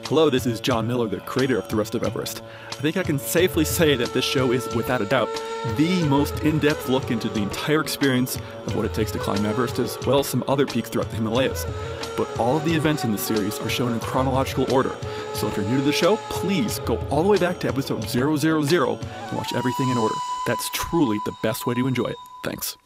Hello, this is Jon Miller, the creator of The Rest of Everest. I think I can safely say that this show is, without a doubt, the most in-depth look into the entire experience of what it takes to climb Everest, as well as some other peaks throughout the Himalayas. But all of the events in this series are shown in chronological order, so if you're new to the show, please go all the way back to episode 000 and watch everything in order. That's truly the best way to enjoy it. Thanks.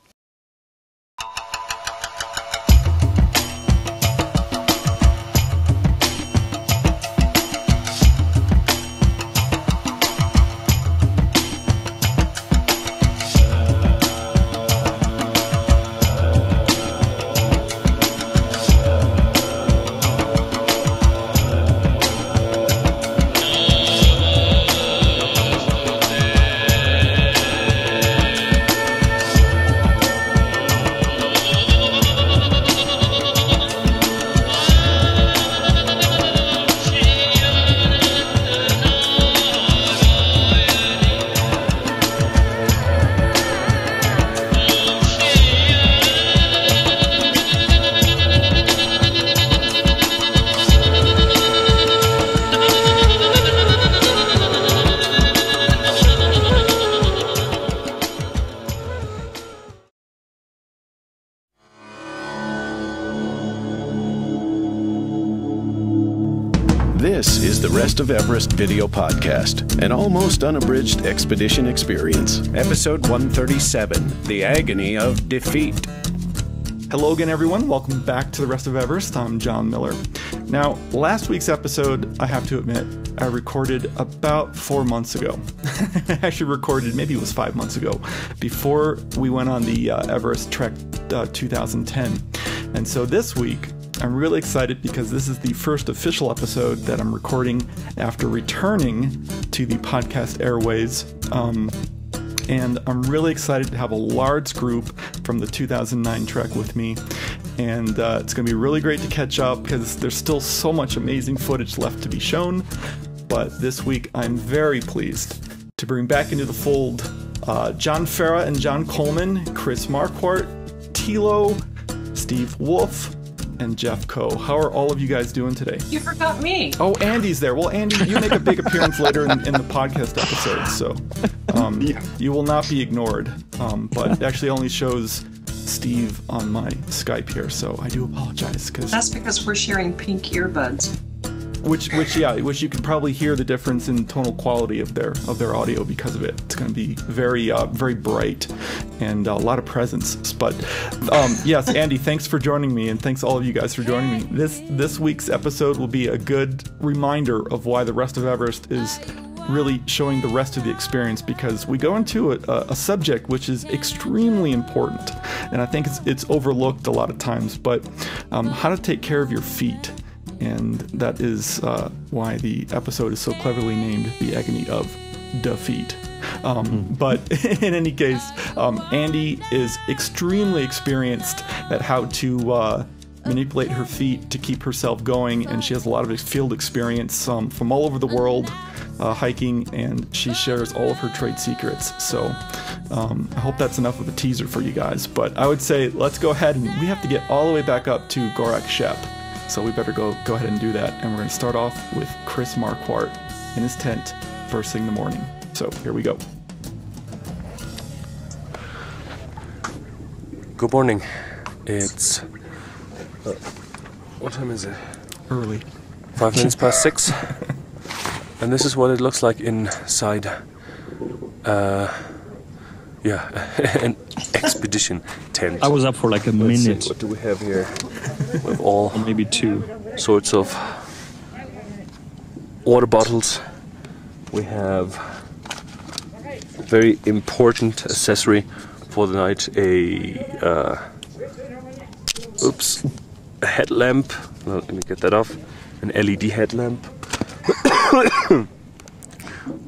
This is the Rest of Everest video podcast, an almost unabridged expedition experience. Episode 137, The Agony of DeFeet. Hello again, everyone. Welcome back to The Rest of Everest. I'm Jon Miller. Now, last week's episode, I have to admit, I recorded about 4 months ago. I actually recorded, maybe it was 5 months ago, before we went on the Everest Trek 2010. And so this week, I'm really excited because this is the first official episode that I'm recording after returning to the podcast airways. And I'm really excited to have a large group from the 2009 trek with me. And it's going to be really great to catch up because there's still so much amazing footage left to be shown. But this week, I'm very pleased to bring back into the fold John Farah and John Coleman, Chris Marquardt, Tilo, Steve Wolf, and Jeff Coe. How are all of you guys doing today? You forgot me. Oh, Andy's there. Well, Andy, you make a big appearance later in the podcast episode, so you will not be ignored. But it actually only shows Steve on my Skype here, so I do apologize. That's because we're sharing pink earbuds. Which you can probably hear the difference in tonal quality of their audio because of it. It's going to be very bright and a lot of presence. But yes, Andy, thanks for joining me, and thanks all of you guys for joining me. This week's episode will be a good reminder of why the Rest of Everest is really showing the rest of the experience, because we go into a subject which is extremely important, and I think it's overlooked a lot of times. But how to take care of your feet. And that is why the episode is so cleverly named The Agony of DeFeet. But in any case, Andy is extremely experienced at how to manipulate her feet to keep herself going, and she has a lot of field experience from all over the world hiking, and she shares all of her trade secrets. So I hope that's enough of a teaser for you guys. But I would say let's go ahead, and we have to get all the way back up to Gorak Shep. So we better go ahead and do that. And we're going to start off with Chris Marquardt in his tent first thing in the morning. So here we go. Good morning. It's... what time is it? Early. 5 minutes past 6. And this is what it looks like inside an expedition tent. I was up for like a minute. What do we have here? We have all or maybe 2 sorts of water bottles. We have very important accessory for the night, a headlamp. Well, let me get that off. An LED headlamp.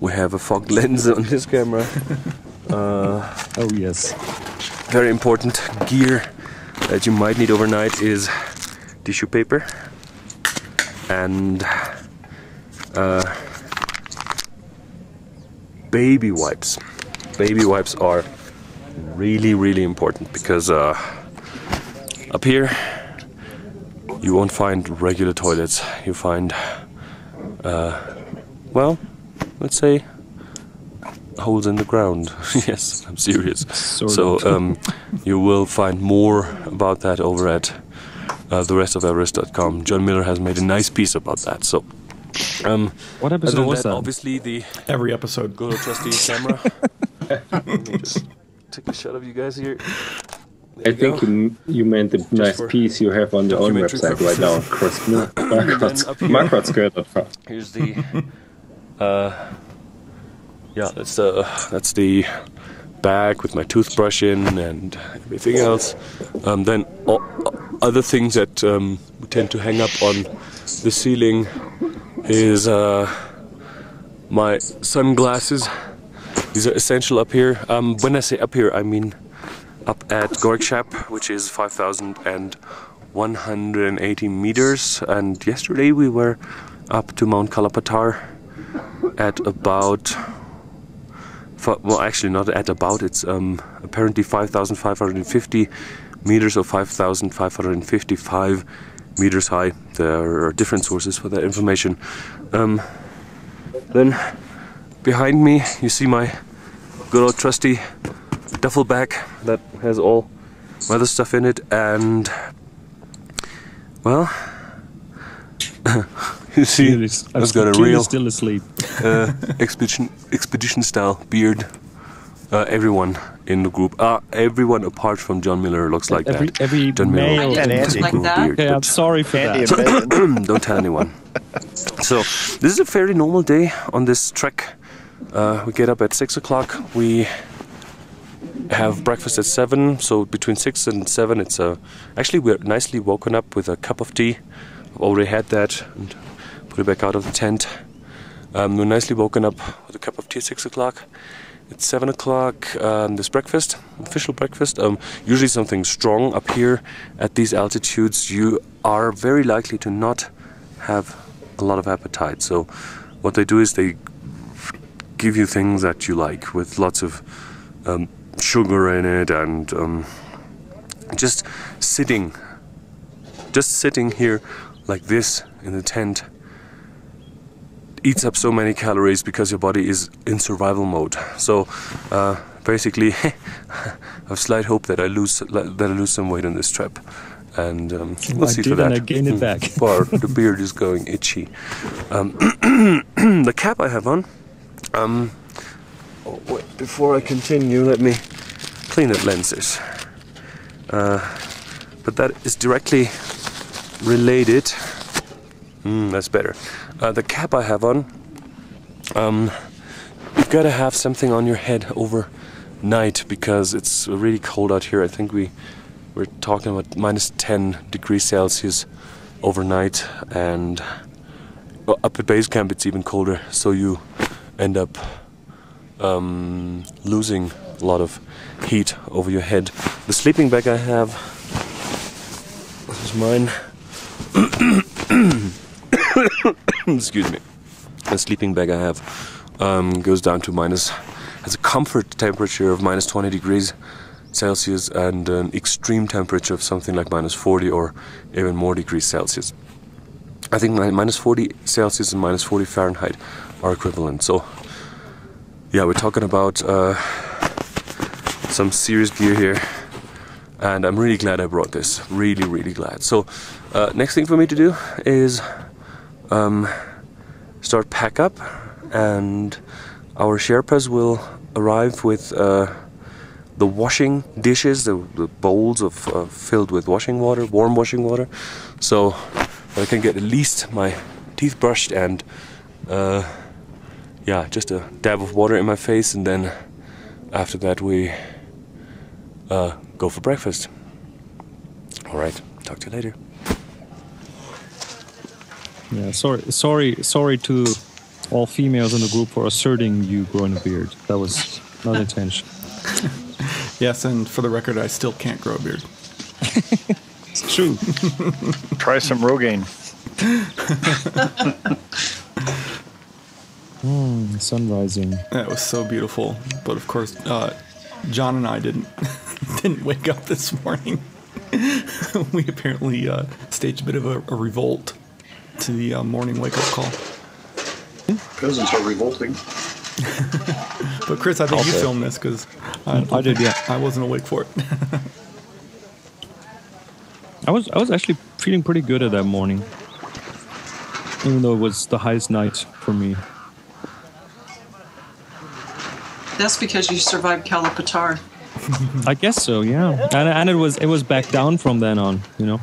We have a fog lens on this camera. Oh yes. Very important gear that you might need overnight is tissue paper and baby wipes. Baby wipes are really important because up here you won't find regular toilets. You find well, let's say holes in the ground. Yes, I'm serious. So you will find more about that over at therestofeverest.com. John Miller has made a nice piece about that. So what episode was that? Obviously the Every episode. good old trusty camera. Let me just take a shot of you guys here. I think you meant the nice piece you have on your own website right now. Markrotsgirl.com. Here's the yeah, that's the bag with my toothbrush in and everything else. Then other things that we tend to hang up on the ceiling is my sunglasses. These are essential up here. When I say up here, I mean up at Gorkshap, which is 5,180 meters. And yesterday we were up to Mount Kalapatar at about, well, actually not at about, it's apparently 5,550 meters or 5,555 meters high. There are different sources for that information. Then behind me you see my good old trusty duffel bag that has all my other stuff in it, and well, you see, I've got a real still asleep. expedition style beard. Everyone in the group, everyone apart from John Miller looks like that. Every John male Miller and has a Andy. cool Like that? beard, Okay, I'm but sorry for that. don't tell anyone. So this is a fairly normal day on this trek. We get up at 6 o'clock. We have breakfast at 7. So between 6 and 7, it's actually we're nicely woken up with a cup of tea. I've already had that and put it back out of the tent. We're nicely woken up with a cup of tea at 6 o'clock. It's 7 o'clock. This breakfast, official breakfast. Usually something strong up here at these altitudes. You are very likely to not have a lot of appetite. So what they do is they give you things that you like with lots of sugar in it, and just sitting here like this in the tent eats up so many calories because your body is in survival mode. So basically I have slight hope that I lose some weight on this trip, and we'll see for that. I gain it back. The beard is going itchy. The cap I have on. Oh, wait, before I continue, let me clean the lenses. But that is directly related. That's better. The cap I have on, you've got to have something on your head overnight because it's really cold out here. I think we're talking about minus 10 degrees Celsius overnight, and up at base camp it's even colder. So you end up losing a lot of heat over your head. The sleeping bag I have, this is mine. Excuse me. The sleeping bag I have goes down to has a comfort temperature of minus 20 degrees Celsius and an extreme temperature of something like minus 40 or even more degrees Celsius. I think minus 40 Celsius and minus 40 Fahrenheit are equivalent. So yeah, we're talking about some serious gear here, and I'm really glad I brought this. Really, really glad. So next thing for me to do is start pack up, and our Sherpas will arrive with the washing dishes, the bowls of filled with washing water, warm washing water, so I can get at least my teeth brushed and yeah, just a dab of water in my face, and then after that we go for breakfast. All right, talk to you later. Yeah, sorry to all females in the group for asserting you growing a beard. That was not intention. Yes, and for the record, I still can't grow a beard. It's true. Try some Rogaine. Sun rising. That was so beautiful, but of course, Jon and I didn't wake up this morning. We apparently staged a bit of a revolt to the morning wake-up call. Peasants are revolting. But Chris, I think you filmed this because I did, yeah. I wasn't awake for it. I was actually feeling pretty good at that morning, even though it was the highest night for me. That's because you survived Kalapatar. I guess so, yeah. And it was back down from then on, you know.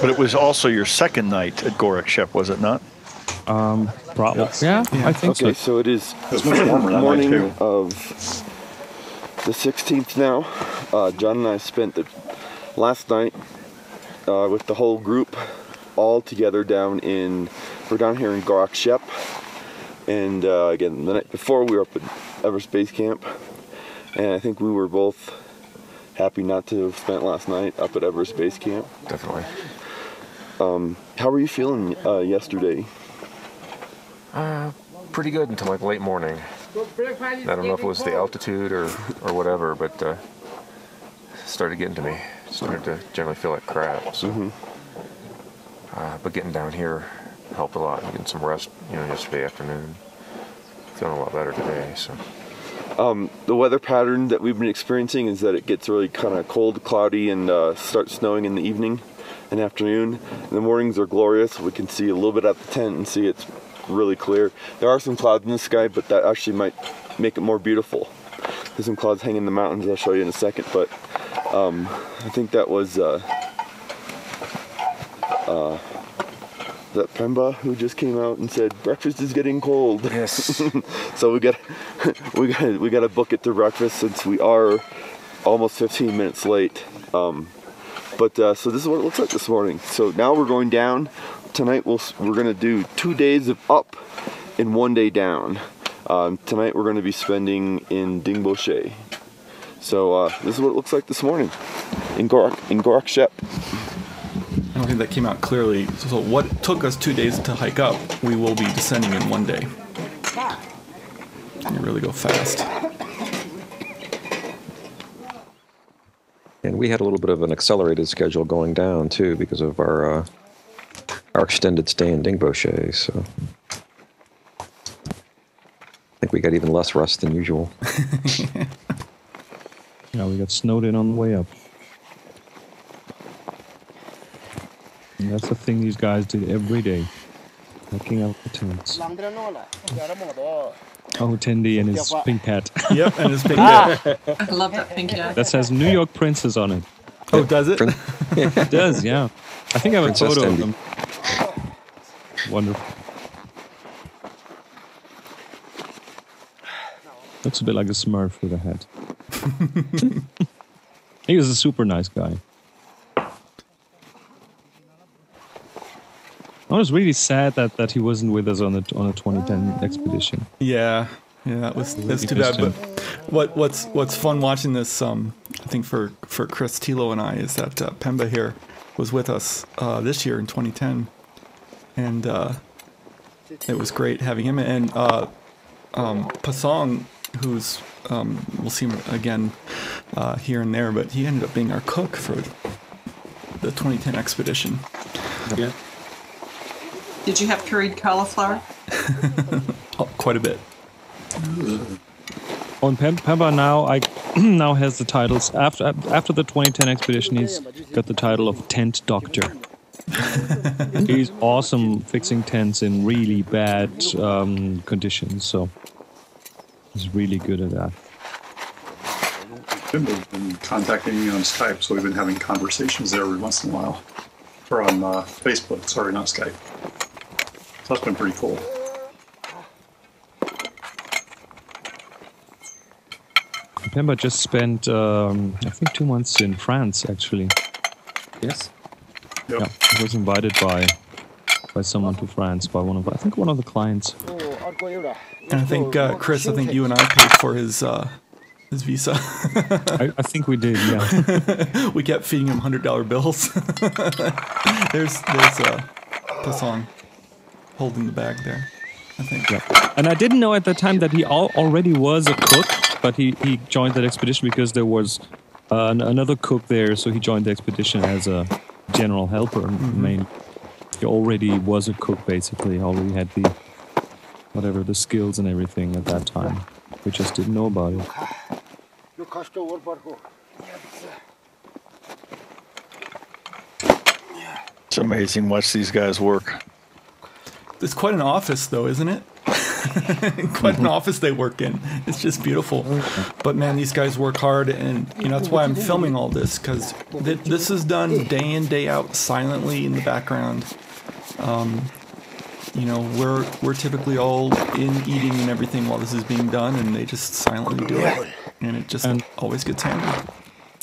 But it was also your second night at Gorak Shep, was it not? Probably. Yeah, I think so. Okay, so it is It's much warmer that morning night, too. of the 16th now. John and I spent the last night with the whole group all together we're down here in Gorak Shep. And again, the night before we were up at Everest Base Camp. And I think we were both happy not to have spent last night up at Everest Base Camp. Definitely. How were you feeling yesterday? Pretty good until like late morning. I don't know if it was the altitude or whatever, but started getting to me. Started to generally feel like crap. So, but getting down here helped a lot. Getting some rest, yesterday afternoon. Feeling a lot better today. So. The weather pattern that we've been experiencing is that it gets really kind of cold, cloudy, and starts snowing in the evening and afternoon. And the mornings are glorious. We can see a little bit at the tent and see it's really clear. There are some clouds in the sky, but that actually might make it more beautiful. There's some clouds hanging in the mountains I'll show you in a second, but I think that was that Pemba who just came out and said breakfast is getting cold. Yes. So we got to book it to breakfast since we are almost 15 minutes late. So this is what it looks like this morning. So now we're going down. Tonight we're going to do 2 days of up and 1 day down. Tonight we're going to be spending in Dingboche. So this is what it looks like this morning in Gorak Shep. I don't think that came out clearly. So what took us 2 days to hike up, we will be descending in 1 day. You really go fast. And we had a little bit of an accelerated schedule going down too because of our extended stay in Dingboche. So I think we got even less rest than usual. Yeah, we got snowed in on the way up. And that's the thing these guys did every day. Looking out the tents. Oh, Tendi and his pink hat. Yep, and his pink hat. I love that pink hat. That says New York Princess on it. Oh, does it? It does, yeah. I think I have Princess a photo Tendi. of them. Wonderful. Looks a bit like a Smurf with a hat. He was a super nice guy. I was really sad that he wasn't with us on a 2010 expedition. Yeah, that's too bad. But what's fun watching this? I think for Chris Tilo and I is that Pemba here was with us this year in 2010, and it was great having him. And Pasong, who's we'll see him again here and there, but he ended up being our cook for the 2010 expedition. Yeah. Did you have curried cauliflower? Oh, quite a bit. On Pemba now has the titles after the 2010 expedition. He's got the title of tent doctor. He's awesome fixing tents in really bad conditions. So he's really good at that. Jim has been contacting me on Skype, so we've been having conversations there every once in a while. Or on Facebook, sorry, not Skype. So that's been pretty cool. Pemba just spent, I think, 2 months in France, actually. Yes. Yep. Yeah, he was invited by someone to France, by one of the clients. And I think Chris, I think you and I paid for his visa. I think we did, yeah. We kept feeding him $100 bills. there's Pasong holding the bag there, I think. Yeah. And I didn't know at that time that he already was a cook, but he joined that expedition because there was another cook there, so he joined the expedition as a general helper. Mm-hmm. He already was a cook, basically. Already had the whatever the skills and everything at that time. We just didn't know about it. It's amazing. Watch these guys work. It's quite an office, though, isn't it? Quite an office they work in. It's just beautiful. But man, these guys work hard, and that's why I'm filming all this, because this is done day in, day out, silently in the background. We're typically all in eating and everything while this is being done, and they just silently do it, and it just always gets handled.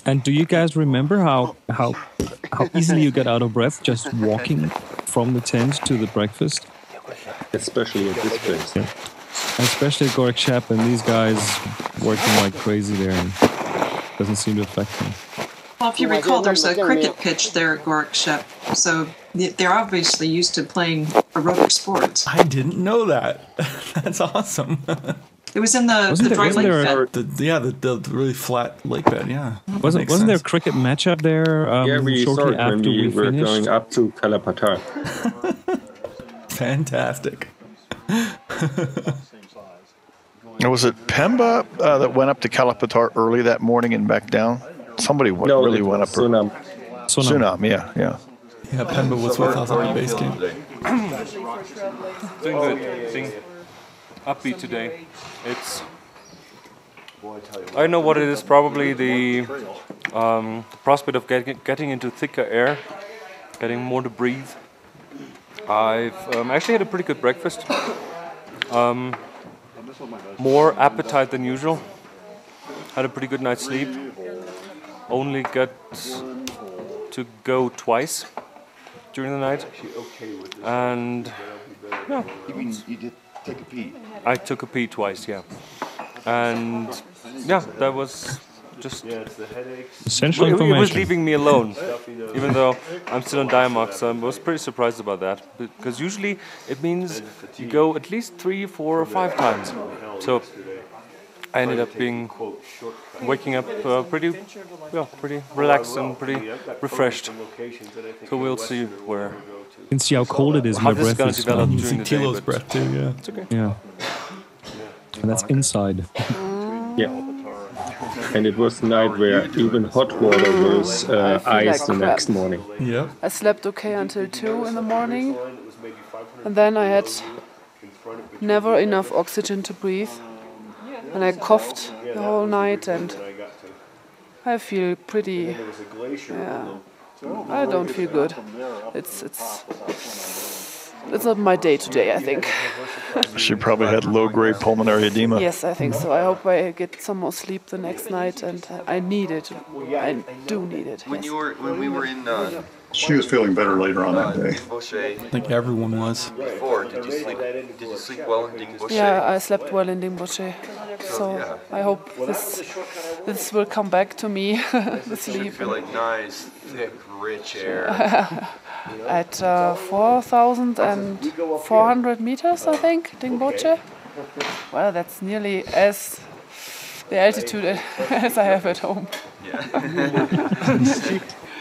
And do you guys remember how easily you get out of breath just walking from the tent to the breakfast? Especially at this place. Yeah. Especially at Agony Shep, and these guys working like crazy there, and doesn't seem to affect them. Well, if you recall, there's a cricket pitch there at Agony Shep, so they're obviously used to playing aerobic sports. I didn't know that. That's awesome. It was in the dry lake bed. The really flat lake bed, yeah. Wasn't there a cricket match up there we saw shortly it after when we were finished? going up to Kalapatar. Fantastic. Was it Pemba that went up to Kalapatar early that morning and back down? Somebody really went up. Sunam. Sunam, yeah. Yeah, Pemba was with us on the base camp. Doing good. Doing upbeat today. It's... I know what it is. Probably the prospect of getting into thicker air, getting more to breathe. I've actually had a pretty good breakfast. More appetite than usual. Had a pretty good night's sleep. Only got to go twice during the night. And yeah, You did take a pee? I took a pee twice, yeah. And yeah, that was just essential it information. was leaving me alone, even though I'm still on Diamox. So I was pretty surprised about that, because usually it means you go at least 3, 4, or 5 times. So I ended up waking up pretty relaxed and pretty refreshed. So we'll see where. You can see how cold it is. How My this is breath going is to develop You during see the day. Tilo's breath too, yeah. It's okay. Yeah, and that's inside. Yeah. And it was a night where even hot water was ice the next morning. Yeah. I slept okay until 2 in the morning, and then I had never enough oxygen to breathe, and I coughed the whole night, and I feel pretty. Yeah, I don't feel good. It's not my day today, I think. She probably had low-grade pulmonary edema. Yes, I think so. I hope I get some more sleep the next night, and I need it. I do need it. When Yes. we were in She was feeling better later on that day. I think everyone was. before, did you sleep well in Dingboche? Yeah, I slept well in Dingboche, so I hope this will come back to me. The sleep. You feel like nice, thick, rich air. At 4,400 meters, I think, Dingboche. Well, that's nearly as the altitude as I have at home.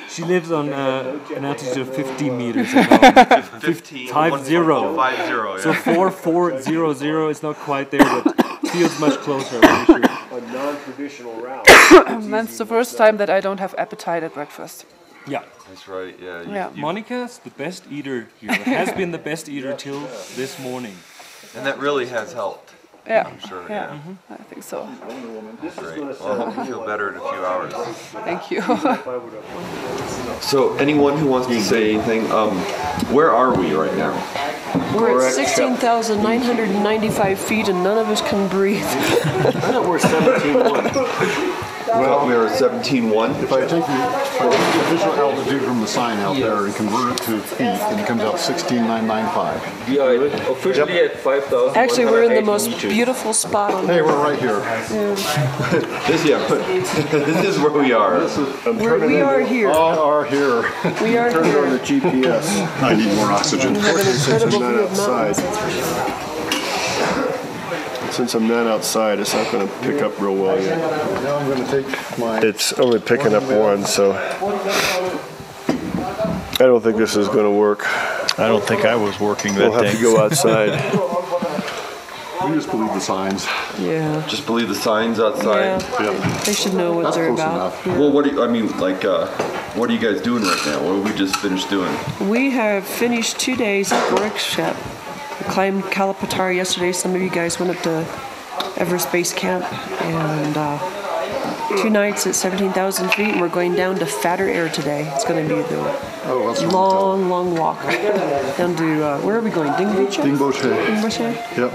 She lives on an altitude of 50 meters. 50. So 4,400 is not quite there, but feels much closer. I'm pretty sure. A non-traditional route. That's the first time that I don't have appetite at breakfast. Yeah. That's right, Yeah. Monica's the best eater here. Has been the best eater till this morning. And that really has helped. Yeah, I'm sure. yeah. I think so. Great. Well, I hope you feel better in a few hours. Thank you. So, anyone who wants to say anything, where are we right now? We're at 16,995 feet and none of us can breathe. We're 17.1. Well, we are at 17.1. If I take the official altitude from the sign out there and convert it to feet, then it comes out 16,995. Yeah, officially at 5,000. Actually, we're in the most beautiful spot on Hey, we're right here. This is where we are. We are here. Are here. We are Turn here. on the GPS. I need more oxygen. We have an incredible view of outside. mountains, that's for sure. Since I'm not outside, it's not going to pick up real well yet. Now I'm going to take my... It's only picking up one, so I don't think this is going to work. I don't think I was working that We'll have day. to go outside. We just believe the signs. Yeah. Just believe the signs outside. Yeah. They should know what That's they're close about. enough. Yeah. Well, what do you, I mean, like, what are you guys doing right now? What have we just finished doing? We have finished 2 days at workshop. We climbed Kalapatar yesterday. Some of you guys went up to Everest Base Camp, and 2 nights at 17,000 feet, and we're going down to Fatter Air today. It's going to be the long walk down to, where are we going? Dingboche? Dingboche? Yep.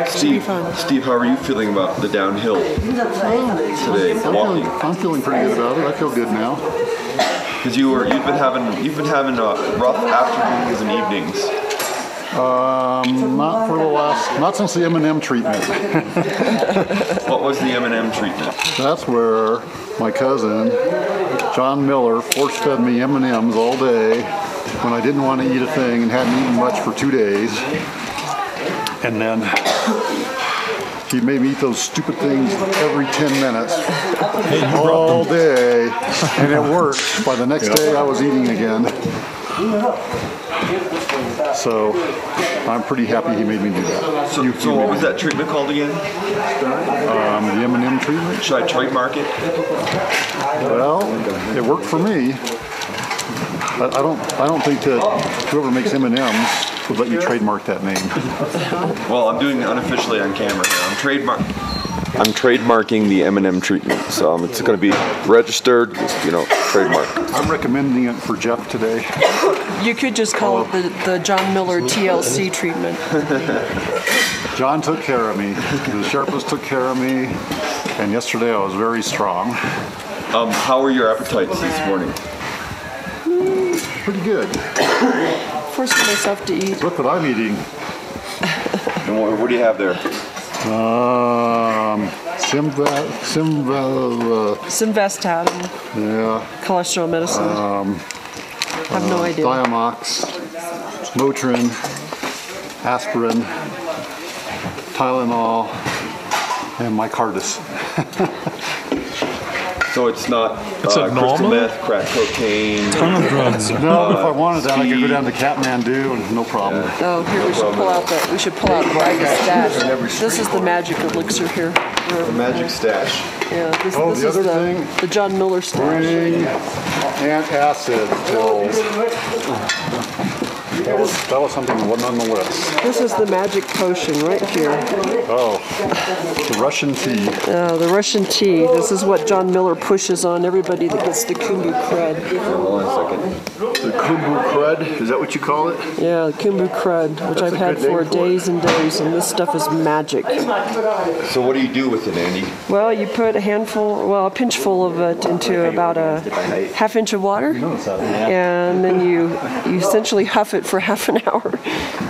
Steve, how are you feeling about the downhill today? Walking. I'm feeling pretty good about it. I feel good now. Because you've been having rough afternoons and evenings. Not since the M&M treatment. What was the M&M treatment? That's where my cousin, John Miller, force-fed me M&Ms all day when I didn't want to eat a thing and hadn't eaten much for 2 days. And then he made me eat those stupid things every 10 minutes all day, and it worked. By the next day, I was eating again. So I'm pretty happy he made me do that. So what was that treatment called again? The M&M treatment. Should I trademark it? Well, it worked for me. I don't think that whoever makes M&Ms would let you trademark that name. Well, I'm doing it unofficially on camera here. I'm trademarking the M&M treatment, so it's going to be registered, trademark. I'm recommending it for Jeff today. You could just call it the John Miller TLC treatment. John took care of me. The Sherpas took care of me, and yesterday I was very strong. How are your appetites this morning? Pretty good. Forcing myself to eat. Look what I'm eating. And what do you have there? Simvastatin. Yeah. Cholesterol medicine. I have no idea. Diamox, Motrin, aspirin, Tylenol, and Mycardis. So it's not crystal meth, crack cocaine. Ton of drugs. No, if I wanted that, I could go down to Kathmandu and no problem. Oh, here we should pull out Bragg's stash. This is the magic elixir here. The magic stash. Yeah, this the is other thing, the John Miller stash. Bring antacid pills. That was something that wasn't on the list. This is the magic potion right here. Oh, the Russian tea. The Russian tea. This is what John Miller pushes on everybody that gets the Kumbu crud. Hold on a second. The Kumbu crud, is that what you call it? Yeah, the Kumbu crud, which I've had for days and days, and this stuff is magic. So what do you do with it, Andy? Well, you put a pinchful of it into about a ½ inch of water, and then you essentially huff it for half an hour,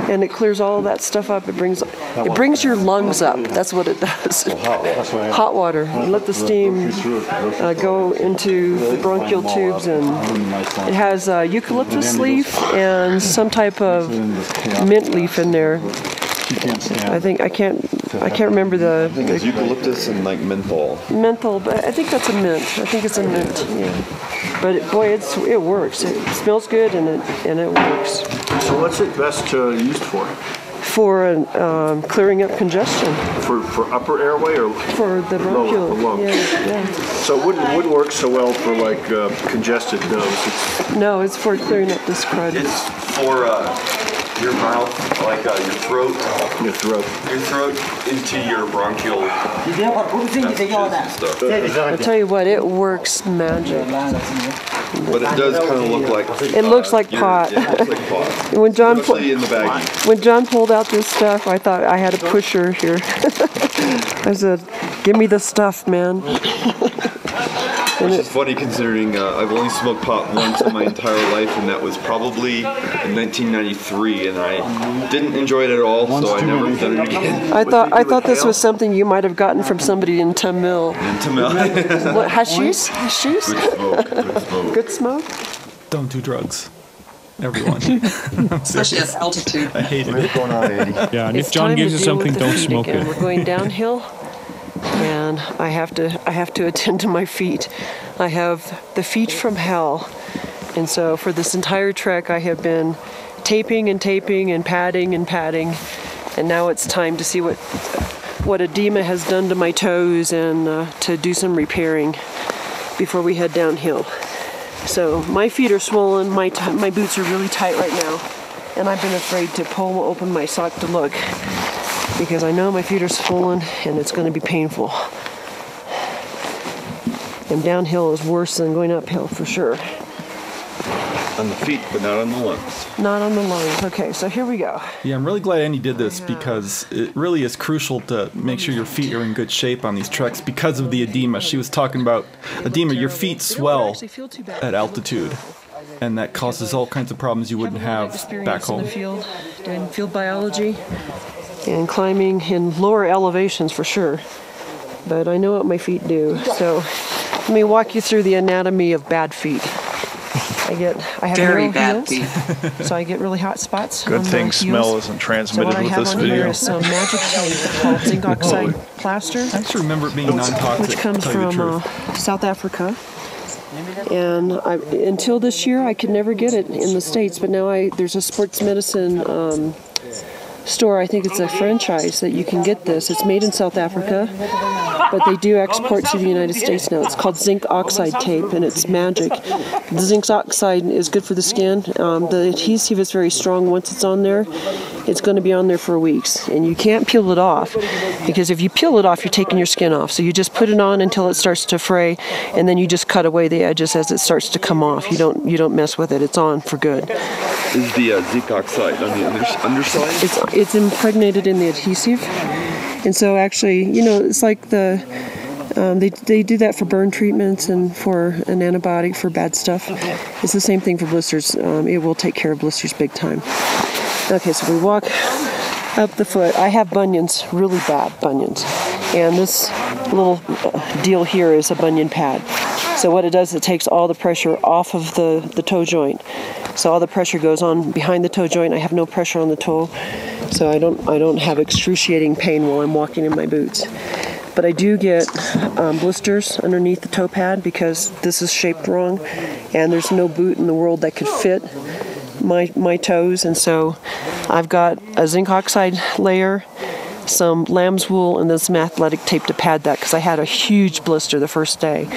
and it clears all that stuff up. It brings your lungs up. That's what it does. Hot water. You let the steam go into the bronchial tubes, and it has eucalyptus leaf and some type of mint leaf in there. I can't remember the eucalyptus and like menthol. Menthol, but I think that's a mint. I think it's a mint. Yeah. But it works. It smells good and it works. So what's it best used for? For clearing up congestion. For upper airway or for the bronchial? For lungs. Yeah. So it wouldn't work so well for like congested nose. No, it's for clearing up this crud. It's for your mouth, like your throat. Your throat. Your throat into your bronchial. I'll tell you what, it works magic. But it does kind of look like. It looks like pot. Yeah, it looks like pot. When John in the baggie. When John pulled out this stuff, I thought I had a pusher here. I said, "Give me the stuff, man." Which is funny considering I've only smoked pot once in my entire life, and that was probably in 1993, and I didn't enjoy it at all, so I never done it again. I thought this was something you might have gotten from somebody in Tamil. What, hashish? Hashish? Good smoke. Good smoke. Good smoke? Don't do drugs. Everyone. Especially at altitude. I hate it. What's going on, Andy? Yeah, and if John gives you something, don't smoke it. We're going downhill, and I have to attend to my feet. I have the feet from hell, and so for this entire trek, I have been taping and padding, And now it's time to see what edema has done to my toes and to do some repairing before we head downhill. So my feet are swollen, my boots are really tight right now, and I've been afraid to pull open my sock to look because I know my feet are swollen and it's going to be painful. And downhill is worse than going uphill for sure. On the feet, but not on the lungs. Not on the lungs. Okay, so here we go. Yeah, I'm really glad Andy did this because it really is crucial to make sure your feet are in good shape on these treks because of the edema. She was talking about edema. Your feet swell at altitude, and that causes all kinds of problems you wouldn't have back home. In the field, doing field biology and climbing in lower elevations for sure. But I know what my feet do. So let me walk you through the anatomy of bad feet. I have very narrow bad heels, feet. So I get really hot spots. Good on thing the smell heels. isn't transmitted with this So what I have on here video. is some magic tape called zinc oxide plaster. I actually remember it being non-toxic. Which comes from South Africa. And until this year, I could never get it in the States, but now there's a sports medicine store, I think it's a franchise that you can get this. It's made in South Africa, but they do export to the United States now. It's called zinc oxide tape, and it's magic. The zinc oxide is good for the skin. The adhesive is very strong. Once it's on there, it's going to be on there for weeks, and you can't peel it off, because if you peel it off, you're taking your skin off. So you just put it on until it starts to fray, and then you just cut away the edges as it starts to come off. You don't mess with it. It's on for good. Is the zinc oxide on the underside? It's impregnated in the adhesive, and so actually, it's like they do that for burn treatments and for an antibiotic for bad stuff. It's the same thing for blisters. It will take care of blisters big time. Okay, so we walk up the foot. I have bunions, really bad bunions, and this little deal here is a bunion pad. So what it does, it takes all the pressure off of the toe joint. So all the pressure goes on behind the toe joint. I have no pressure on the toe, so I don't have excruciating pain while I'm walking in my boots. But I do get blisters underneath the toe pad because this is shaped wrong, and there's no boot in the world that could fit my toes. And so I've got a zinc oxide layer, some lamb's wool, and then some athletic tape to pad that because I had a huge blister the first day.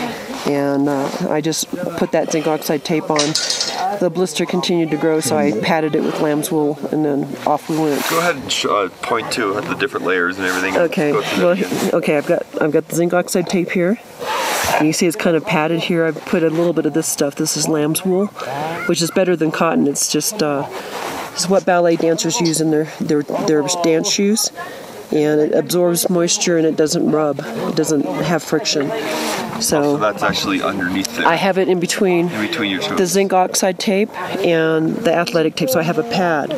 And I just put that zinc oxide tape on. The blister continued to grow, so I padded it with lamb's wool, and then off we went. Go ahead and point to the different layers and everything. Okay. Okay. I've got the zinc oxide tape here. And you see it's kind of padded here. I've put a little bit of this stuff. This is lamb's wool, which is better than cotton. It's just it's what ballet dancers use in their dance shoes, and it absorbs moisture and it doesn't rub. It doesn't have friction. So that's actually underneath it. I have it in between your toes. The zinc oxide tape and the athletic tape. So I have a pad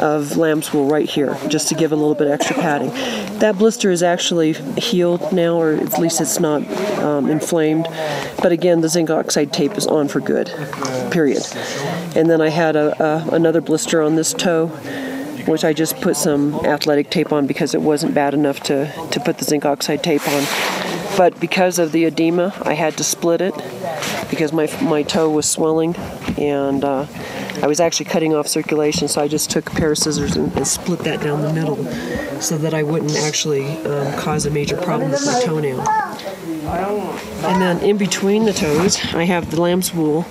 of lamb's wool right here, just to give a little bit extra padding. That blister is actually healed now, or at least it's not inflamed. But again, the zinc oxide tape is on for good, period. And then I had another blister on this toe, which I just put some athletic tape on because it wasn't bad enough to put the zinc oxide tape on. But because of the edema, I had to split it because my toe was swelling, and I was actually cutting off circulation, so I just took a pair of scissors and split that down the middle so that I wouldn't actually cause a major problem with my toenail. And then in between the toes, I have the lamb's wool,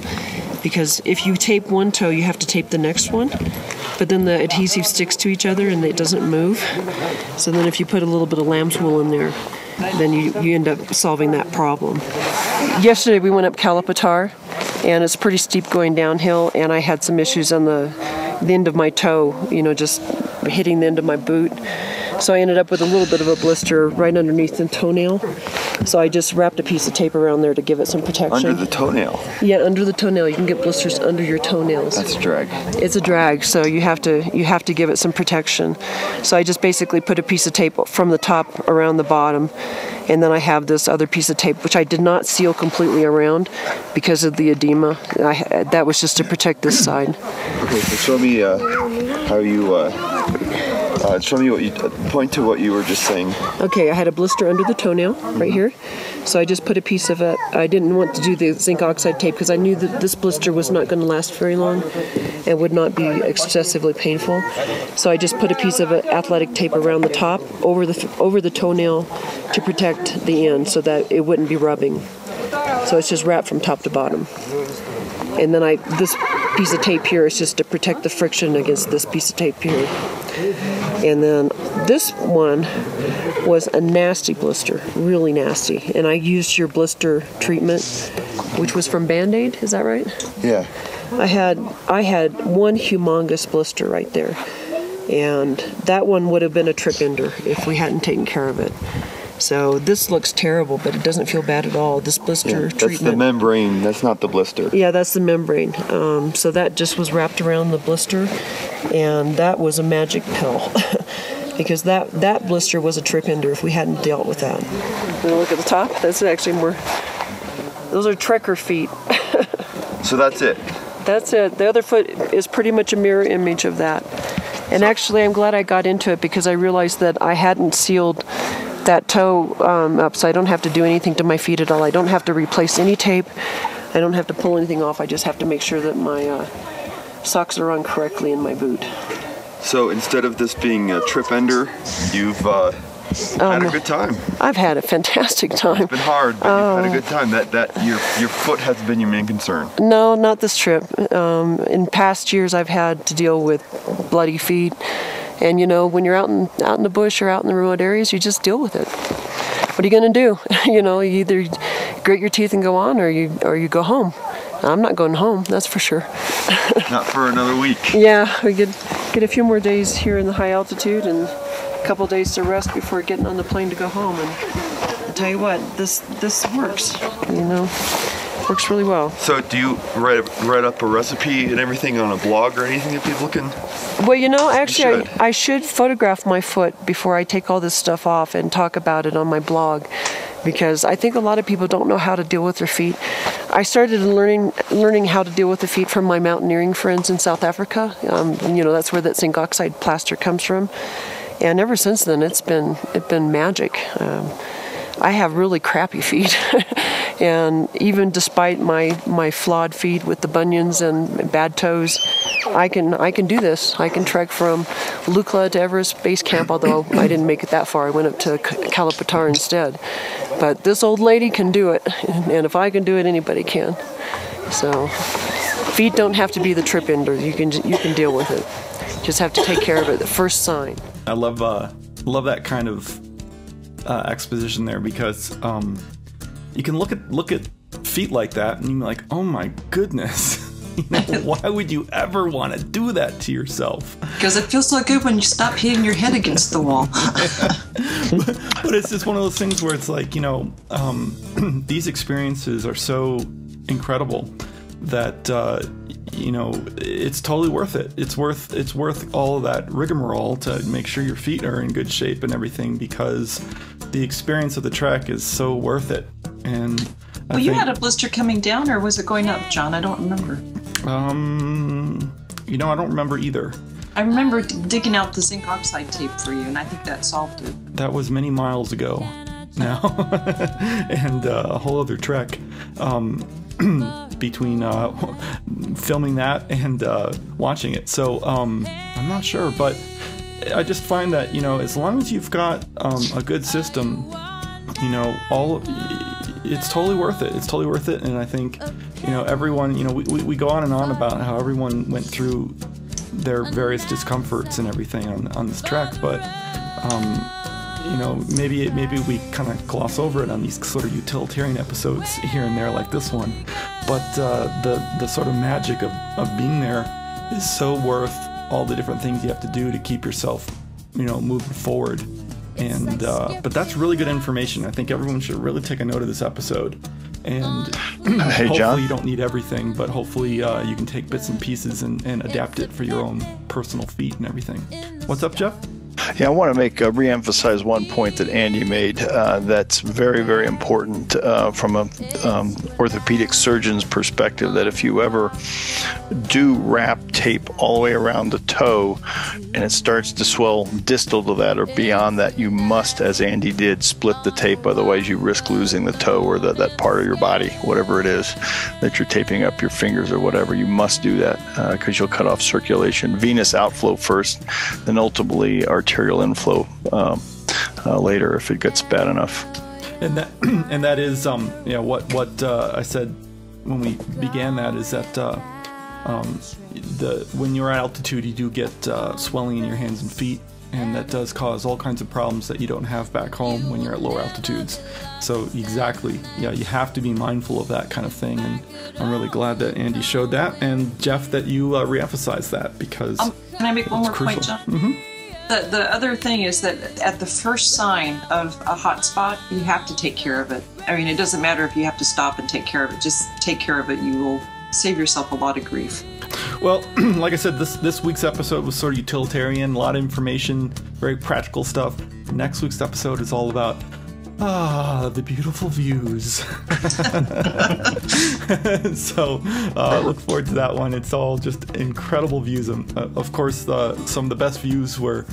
because if you tape one toe, you have to tape the next one. But then the adhesive sticks to each other and it doesn't move. So then if you put a little bit of lamb's wool in there, then you end up solving that problem. Yesterday we went up Kalapatar, and it's pretty steep going downhill, and I had some issues on the end of my toe, just hitting the end of my boot. So I ended up with a little bit of a blister right underneath the toenail. So I just wrapped a piece of tape around there to give it some protection. Under the toenail? Yeah, under the toenail. You can get blisters under your toenails. That's a drag. It's a drag, so you have to give it some protection. So I just basically put a piece of tape from the top around the bottom, and then I have this other piece of tape, which I did not seal completely around because of the edema. That was just to protect this side. Okay, so show me how you Show me what you point to what you were just saying. Okay, I had a blister under the toenail right here. So I just put a piece of it. I didn't want to do the zinc oxide tape because I knew that this blister was not going to last very long and would not be excessively painful. So I just put a piece of athletic tape around the top over the toenail to protect the end so that it wouldn't be rubbing. So it's just wrapped from top to bottom. And then this piece of tape here is just to protect the friction against this piece of tape here. And then this one was a nasty blister, really nasty. And I used your blister treatment, which was from Band-Aid, is that right? Yeah. I had one humongous blister right there. And that one would have been a trip ender if we hadn't taken care of it. So this looks terrible, but it doesn't feel bad at all. This blister treatment. That's the membrane. That's not the blister. Yeah, that's the membrane. So that just was wrapped around the blister, and that was a magic pill. Because that blister was a trip ender if we hadn't dealt with that. Look at the top. That's actually more. Those are trekker feet. So that's it. That's it. The other foot is pretty much a mirror image of that. And actually, I'm glad I got into it because I realized that I hadn't sealed that toe up, so I don't have to do anything to my feet at all. I don't have to replace any tape. I don't have to pull anything off. I just have to make sure that my socks are on correctly in my boot. So instead of this being a trip ender, you've had a good time. I've had a fantastic time. It's been hard, but you've had a good time. That your foot has been your main concern. No, not this trip. In past years, I've had to deal with bloody feet. And you know, when you're out in the bush or out in the remote areas, you just deal with it. What are you going to do? You know, you either grit your teeth and go on, or you go home. I'm not going home, that's for sure. Not for another week. Yeah, we get a few more days here in the high altitude and a couple days to rest before getting on the plane to go home. And I'll tell you what, this works. You know, works really well. So do you write up a recipe and everything on a blog or anything that people can? Well, you know, actually, I should photograph my foot before I take all this stuff off and talk about it on my blog, because I think a lot of people don't know how to deal with their feet. I started learning how to deal with the feet from my mountaineering friends in South Africa. You know, that's where that zinc oxide plaster comes from, and ever since then, it's been magic. I have really crappy feet. And even despite my flawed feet with the bunions and bad toes, I can do this. I can trek from Lukla to Everest Base Camp, although I didn't make it that far. I went up to Kalapatar instead. But this old lady can do it, and if I can do it, anybody can. So feet don't have to be the trip ender. You can deal with it. Just have to take care of it. The first sign. I love that kind of exposition there, because you can look at feet like that and you're like, oh my goodness. You know, why would you ever want to do that to yourself? Because it feels so good when you stop hitting your head against the wall. but it's just one of those things where it's like, you know, these experiences are so incredible that you know, it's totally worth it. It's worth all of that rigmarole to make sure your feet are in good shape and everything, because the experience of the trek is so worth it. And well, you had a blister coming down, or was it going up, John? I don't remember. You know, I don't remember either. I remember digging out the zinc oxide tape for you, and I think that solved it. That was many miles ago now. And a whole other trek between filming that and watching it. So I'm not sure, but I just find that, you know, as long as you've got a good system, you know, it's totally worth it. It's totally worth it. And I think, you know, everyone, you know, we go on and on about how everyone went through their various discomforts and everything on this trek, but you know, maybe we kind of gloss over it on these sort of utilitarian episodes here and there like this one, but the sort of magic of being there is so worth all the different things you have to do to keep yourself, you know, moving forward. And but that's really good information. I think everyone should really take a note of this episode. And hey, hopefully John? You don't need everything, but hopefully you can take bits and pieces and adapt it for your own personal feet and everything. What's up, Jeff? Yeah, I want to re-emphasize one point that Andy made that's very, very important from a orthopedic surgeon's perspective, that if you ever do wrap tape all the way around the toe and it starts to swell distal to that or beyond that, you must, as Andy did, split the tape. Otherwise, you risk losing the toe or that part of your body, whatever it is that you're taping up, your fingers or whatever. You must do that because you'll cut off circulation. Venous outflow first, then ultimately arterial inflow later if it gets bad enough. And that is what I said when we began that is that when you're at altitude you do get swelling in your hands and feet, and that does cause all kinds of problems that you don't have back home when you're at lower altitudes. So exactly, yeah, you have to be mindful of that kind of thing, and I'm really glad that Andy showed that, and Jeff, that you re-emphasized that, because can I make one more crucial. point, John? Mm-hmm. The other thing is that at the first sign of a hot spot, you have to take care of it. I mean, it doesn't matter if you have to stop and take care of it. Just take care of it. You will save yourself a lot of grief. Well, like I said, this week's episode was sort of utilitarian, a lot of information, very practical stuff. Next week's episode is all about the beautiful views. So look forward to that one. It's all just incredible views. Of course, some of the best views were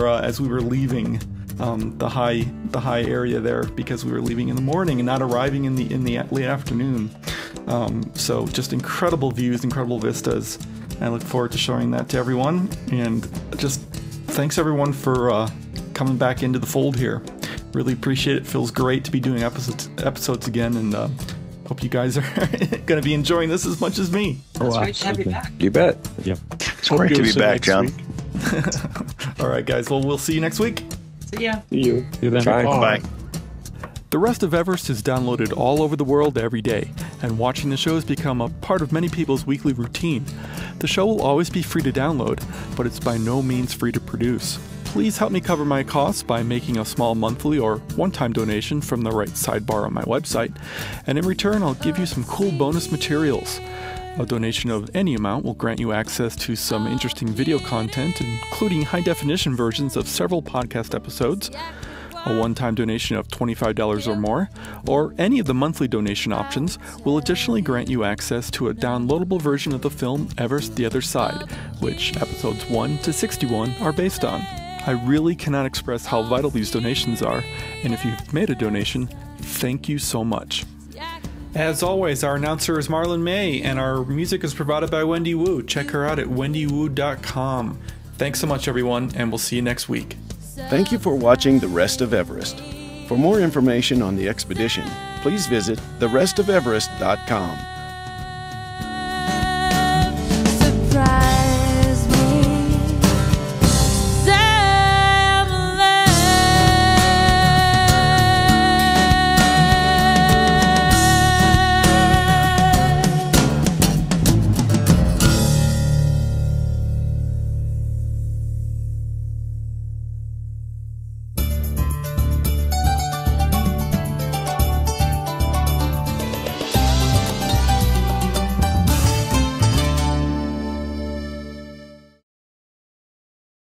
as we were leaving the high area there, because we were leaving in the morning and not arriving in the late afternoon. So just incredible views, incredible vistas. I look forward to showing that to everyone, and just thanks everyone for coming back into the fold here. Really appreciate it. Feels great to be doing episodes again, and hope you guys are going to be enjoying this as much as me. It's great to have you back. You bet. Yeah. It's great to be back, John. All right, guys. Well, we'll see you next week. See ya. See you. See you then. Bye. Bye. The Rest of Everest is downloaded all over the world every day, and watching the show has become a part of many people's weekly routine. The show will always be free to download, but it's by no means free to produce. Please help me cover my costs by making a small monthly or one-time donation from the right sidebar on my website, and in return I'll give you some cool bonus materials. A donation of any amount will grant you access to some interesting video content, including high-definition versions of several podcast episodes, a one-time donation of $25 or more, or any of the monthly donation options will additionally grant you access to a downloadable version of the film Everest: The Other Side, which episodes 1 to 61 are based on. I really cannot express how vital these donations are, and if you've made a donation, thank you so much. As always, our announcer is Marlon May, and our music is provided by Wendy Wu. Check her out at wendywu.com. Thanks so much, everyone, and we'll see you next week. Thank you for watching The Rest of Everest. For more information on the expedition, please visit therestofeverest.com.